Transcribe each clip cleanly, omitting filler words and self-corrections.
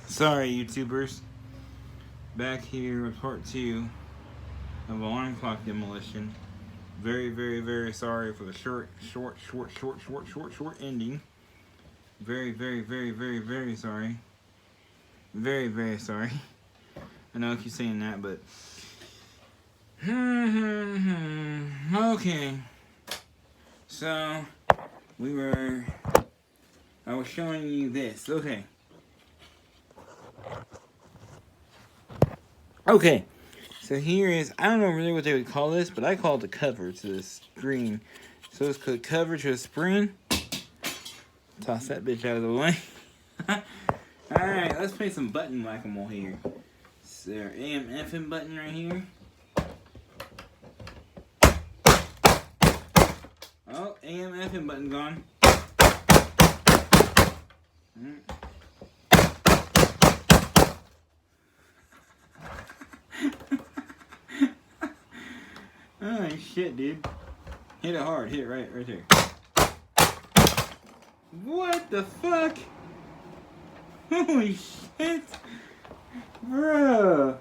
Sorry, YouTubers. Back here with part 2 of AlarmClock Demolition. Very sorry for the short ending. Very sorry. Very sorry. I know I keep saying that, but... Okay. So, I was showing you this. Okay, so here is, I don't know really what they would call this, but I call it the cover to the screen. So it's the cover to a spring. Toss that bitch out of the way. Alright, let's play some button whack-a-mole here. So our AM FM button right here. Oh, AM FM button gone. Oh shit, dude. Hit it hard. Hit it right there. What the fuck? Holy shit. Bruh.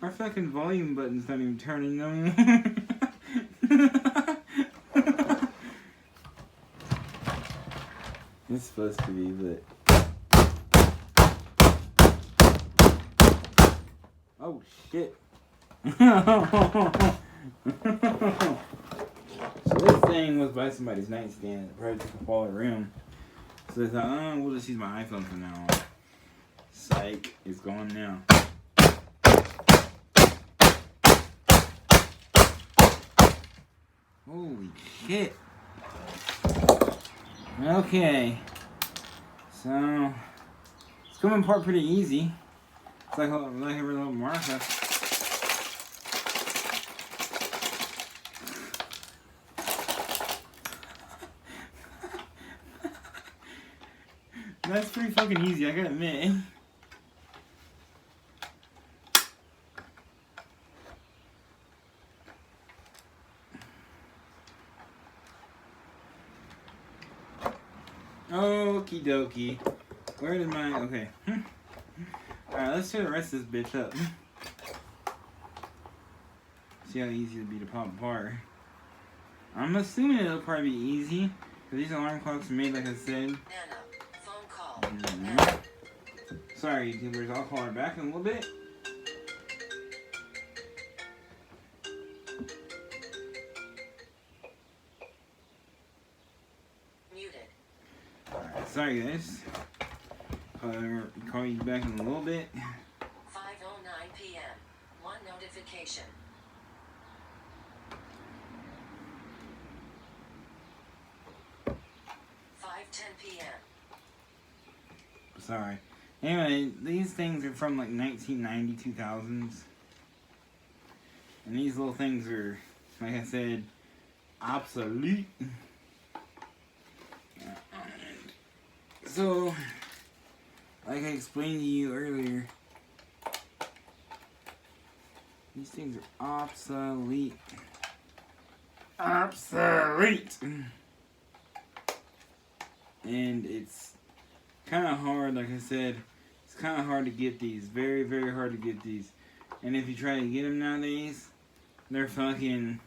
Our fucking volume button's not even turning no more. It's supposed to be, but... Oh shit. So this thing was by somebody's nightstand. It probably took up all the room. So they thought, oh, we'll just use my iPhone from now on. Psych, it's gone now. Holy shit. Okay. So, it's coming apart pretty easy. It's like every little Martha. That's pretty fucking easy, I gotta admit. Okie dokie. Where did my... Okay. Alright, let's tear the rest of this bitch up. See how easy it'll be to pop apart. I'm assuming it'll probably be easy. Because these alarm clocks are made, like I said. Sorry, YouTubers. I'll call her back in a little bit. Muted. Alright, sorry guys. Call you back in a little bit. 5:09 p.m. One notification. 5:10 p.m. Sorry. Anyway, these things are from like 1990, 2000s. And these little things are, like I said, obsolete. So, like I explained to you earlier, these things are obsolete. Obsolete! And it's kind of hard, like I said, it's kind of hard to get these. Very hard to get these. And if you try to get them nowadays, they're fucking,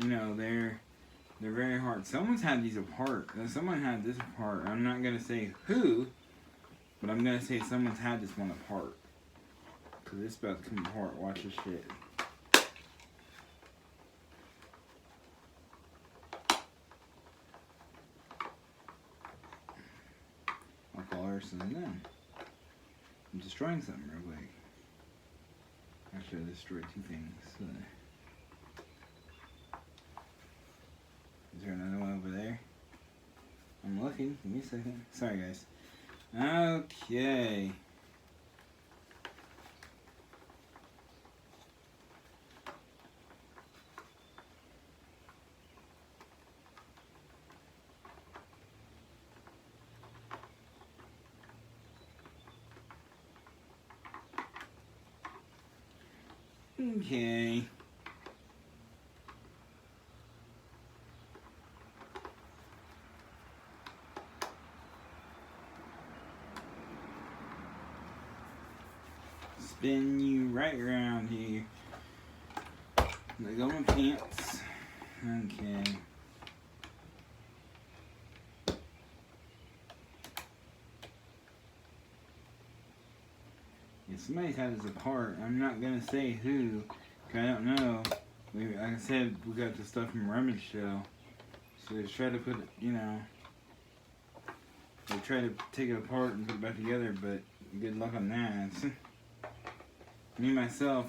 you know, they're very hard. Someone's had these apart. Someone had this apart. I'm not going to say who, but I'm going to say someone's had this one apart. Because it's about to come apart. Watch this shit. I'll call her something then. I'm destroying something real quick. Actually, I destroyed two things. Is there another one over there? I'm looking. Give me a second. Sorry, guys. Okay. Okay. spin you right around here. Let go of my pants. Okay. Yeah, somebody's had this apart. I'm not gonna say who, 'cause I don't know. Like I said, we got the stuff from Rummage Show. So they try to put it, you know, they try to take it apart and put it back together, but good luck on that. Me, myself,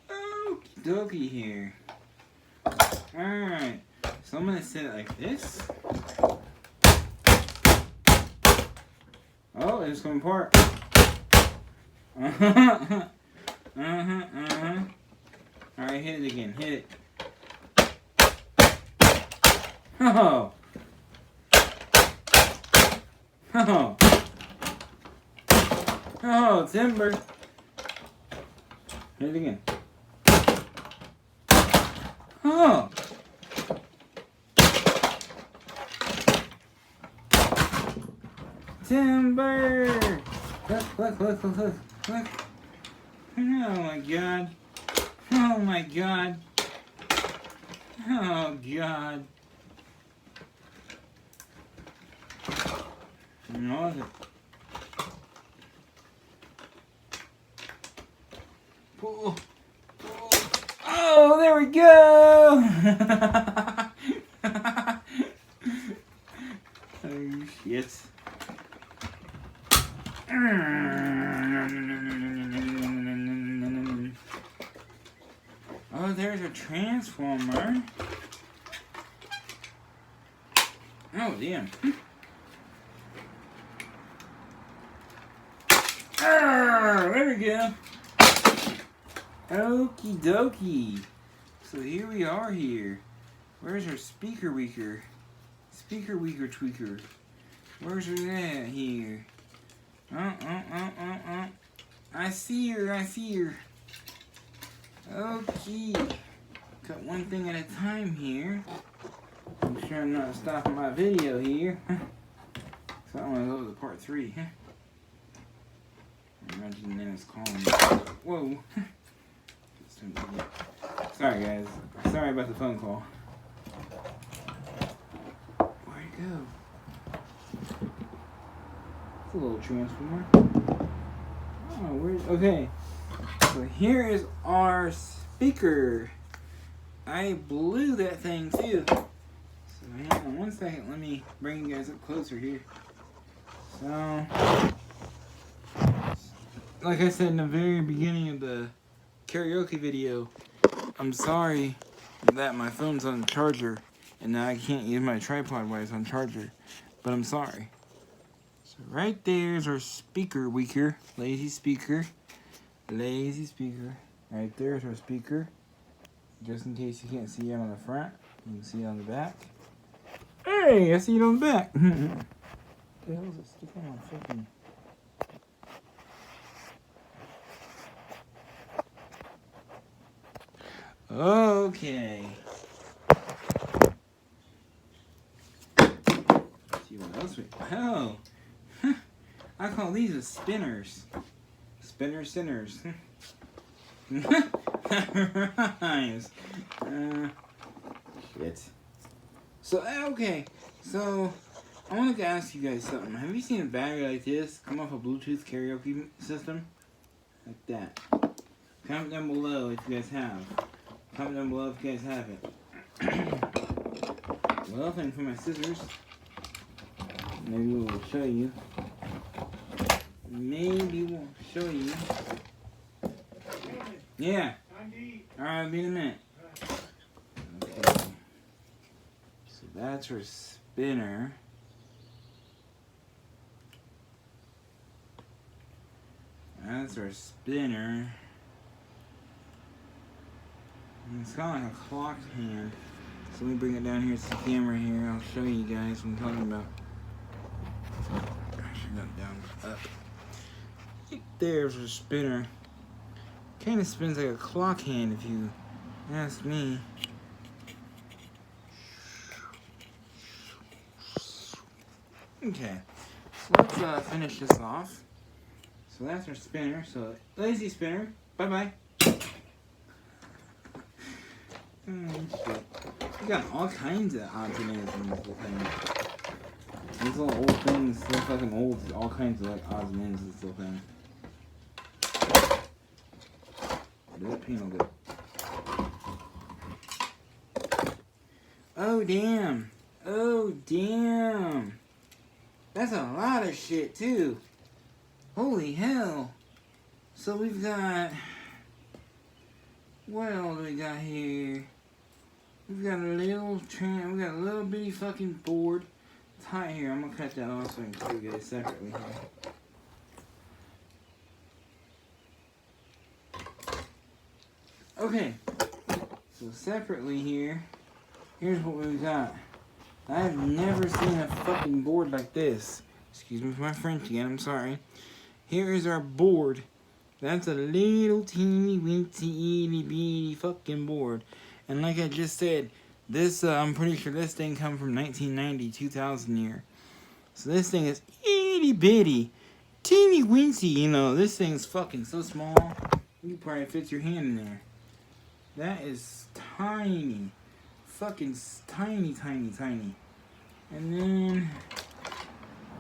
Okie dokie here. Alright, so I'm going to set it like this. Oh, it's going apart. Alright, hit it again. Hit it. Oh! Oh! Oh, timber! Hit it again. Oh! Timber! Look. Oh my god. Oh my god. Oh god. No. Oh, there we go! Oh shit. Oh, there's a transformer. Oh, damn. There we go. Okie dokie. So here we are here. Where's our speaker weaker? Speaker weaker tweaker. Where's her at here? I see her. Okay. Cut one thing at a time here. I'm sure I'm not stopping my video here. So I'm gonna go to part 3. Imagine then it's calling me. Whoa. Sorry guys. Sorry about the phone call. Where'd it go? It's a little transformer. Oh, where's... Okay. So here is our speaker. I blew that thing too. So hang on one second. Let me bring you guys up closer here. So... Like I said in the very beginning of the karaoke video, I'm sorry that my phone's on the charger and now I can't use my tripod while it's on charger, but I'm sorry. So right there's our speaker weaker, lazy speaker. Right there's our speaker. Just in case you can't see it on the front, you can see it on the back. Hey, I see it on the back. What the hell is it sticking on flipping? Okay. Let's see what else we... Oh! I call these the spinners. Spinner sinners. That rhymes. Shit. So, okay. So, I wanted to ask you guys something. Have you seen a battery like this come off a Bluetooth karaoke system? Like that. Comment down below if you guys have. Comment down below if you guys have it. Well, thanks for my scissors. Maybe we'll show you. Yeah. Alright, be in a minute. Okay. So that's her spinner. That's our spinner. And it's kind of like a clock hand. So let me bring it down here to the camera here. I'll show you guys what I'm talking about. Actually, not down, but up. There's a spinner. Kind of spins like a clock hand if you ask me. Okay, so let's finish this off. So that's our spinner. So lazy spinner, bye bye. Shit. We got all kinds of odds and ends in this little thing. These little old things, they're fucking old. All kinds of like odds and ends in this little thing. Did that penal go? Oh damn! Oh damn! That's a lot of shit too. Holy hell! So we've got, what else do we got here? We've got a little bitty fucking board. It's hot here. I'm gonna cut that off so I can show you guys separately here. Okay, so separately here, here's what we've got. I've never seen a fucking board like this. Excuse me for my French again, I'm sorry. Here is our board. That's a little teeny weensy itty bitty fucking board. And like I just said, this, I'm pretty sure this thing come from 1990, 2000 year. So this thing is itty bitty, teeny weensy, you know. This thing's fucking so small, you probably fit your hand in there. That is tiny. Fucking tiny, tiny, tiny. And then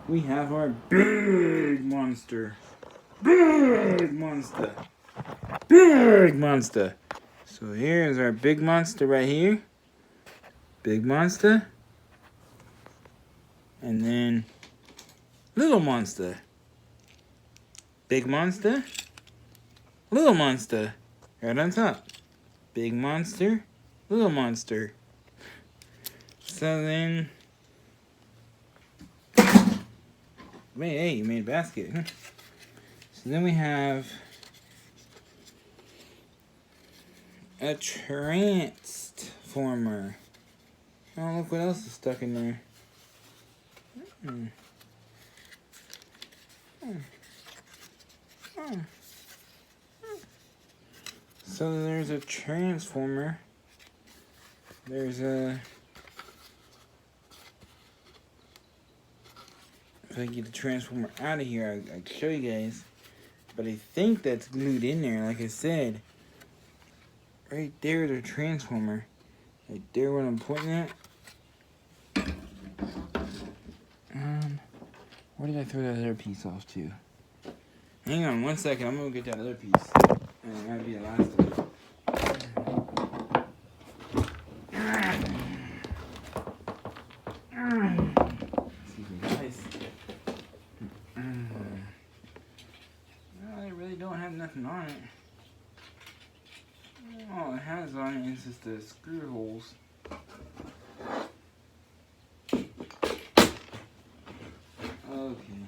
we have our big monster. Big monster. Big monster. So here's our big monster right here. Big monster. And then little monster. Big monster. Little monster. Right on top. Big monster. Little monster. So then, hey, you made a basket. So then we have a transformer. Oh, look what else is stuck in there. So there's a transformer. There's a... If I can get the transformer out of here, I can show you guys. But I think that's glued in there, like I said. Right there, the transformer. Right there, what I'm pointing at. Where did I throw that other piece off to? Hang on 1 second, I'm gonna get that other piece. And it might be the last of it. Excuse me, guys. Well, I really don't have nothing on it. All it has on it is just the screw holes. Okay.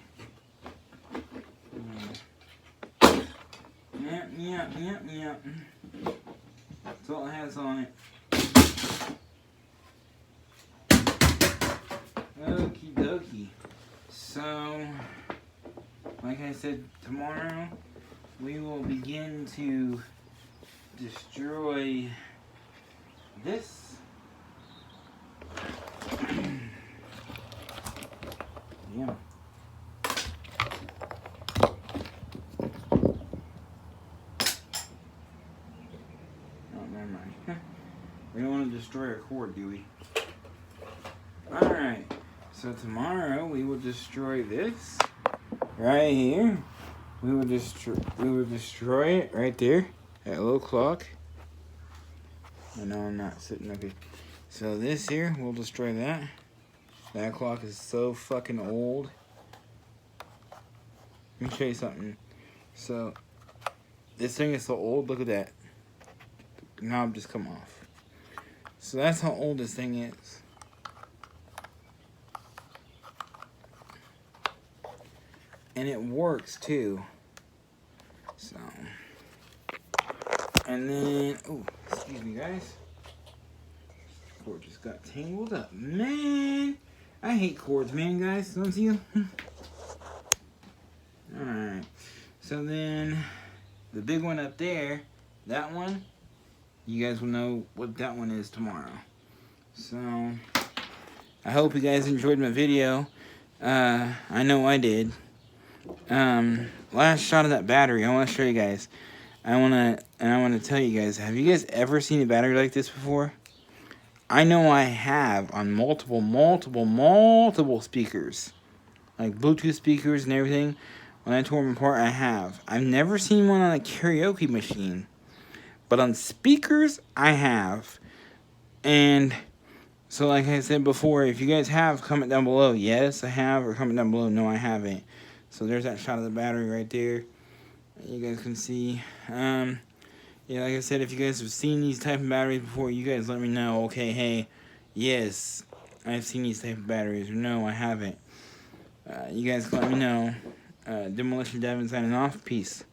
Yep. That's all it has on it. Okie dokie. So, like I said, tomorrow we will begin to destroy this. Yeah. We don't want to destroy our cord, do we? Alright, so tomorrow we will destroy this right here. We will destroy it right there, that little clock. I know I'm not sitting, okay. So this here, we'll destroy that. That clock is so fucking old. Let me show you something. So, this thing is so old, look at that. The knob just come off. So that's how old this thing is. And it works too. So. And then, oh, excuse me guys. Cord just got tangled up. Man, I hate cords, man, guys. Don't you? Alright. So then, the big one up there, that one, you guys will know what that one is tomorrow. So, I hope you guys enjoyed my video. I know I did. Last shot of that battery, I want to show you guys. I want to tell you guys, have you guys ever seen a battery like this before? I know I have on multiple speakers. Like Bluetooth speakers and everything. When I tore them apart, I have. I've never seen one on a karaoke machine. But on speakers, I have. And so like I said before, if you guys have, comment down below. Yes, I have. Or comment down below. No, I haven't. So there's that shot of the battery right there. You guys can see. Yeah, like I said, if you guys have seen these type of batteries before, you guys let me know. Okay, hey, yes, I've seen these type of batteries. Or no, I haven't. You guys can let me know. Demolition Devin signing off. Peace.